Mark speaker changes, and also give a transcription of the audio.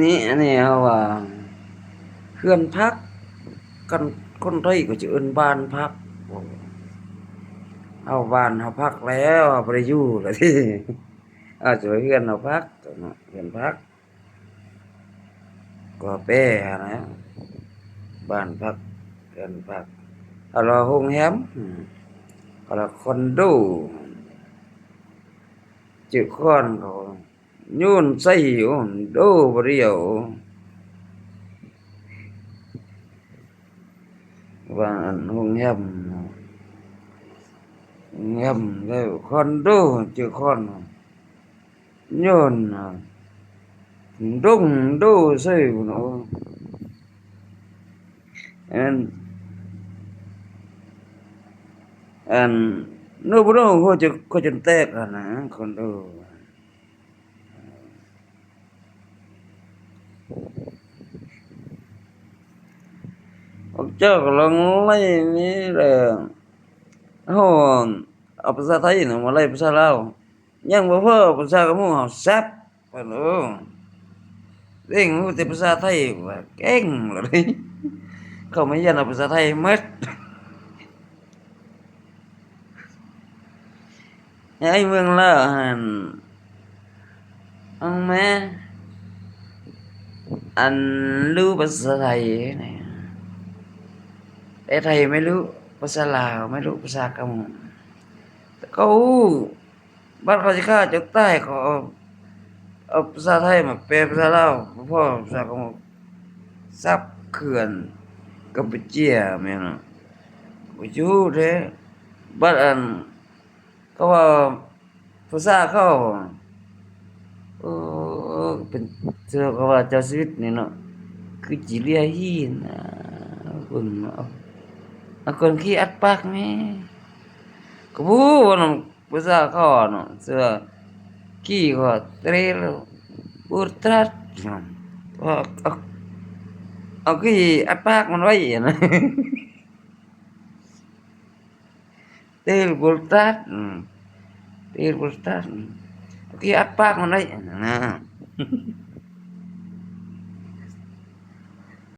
Speaker 1: นี่อันนี้เขาว่าเฮือนพักกันคนไทยก็จะเอิ้นบ้านพักเอาบ้านเฮาพักแล้วเฮาบ่ได้อยู่แล้วที่เอาสวยเฮือนเฮาพักเนาะเฮือนพักก็แปรนะบ้านพักเฮือนพักเอาล่ะโรงแรมเอาล่ะคอนโดชื่อคอนเขายุ่นใส่อยู่โดบ่เดียวว่าอันโรงแรมแล้วคอนโดชื่อคอนยุ่นđông đô xây của nó and and nó bữa đó có chân tét à nè còn đâu ông chắc là lấy ní là hồn ở bên xa thấy nó mà lấy bên xa lao nhưng mà phơ bên xa có muốn học sắp phải nữa đến muốn tìm bên xa thấy và kén rồi đi không mấy dân ở bên xa thấy mất ai mừng là hàn ông má anh lưuภาษาไทยเนี่ยแต่ไทยไม่รู้ภาษาลาวไม่รู้ภาษากำมงแต่เขาบ้านเขาจะฆ่าจกใต้เขาเอาภาษาไทยมาแปลภาษาลาวพ่อภาษากำมงซับเขื่อนกัมพูเชียแม่นบ่อยู่เด้บ้านอันเขาว่าภาษาเขาเอเป็นเจ้าก็ว่าเจ้าชีวิตนี่เนาะคือจิเลียฮีนะเบิ่งเอาคนขี้อัดปากแม่ก็บ่ว่านํภาษาเขาเนาะเสื้อขี้ก็เตรลบูตรัดเอาเอาเอาขี้อัดปากมันไว้นะเตรบูตรัดเตรบูตรัดเอาขี้อัดปากมันไว้นะ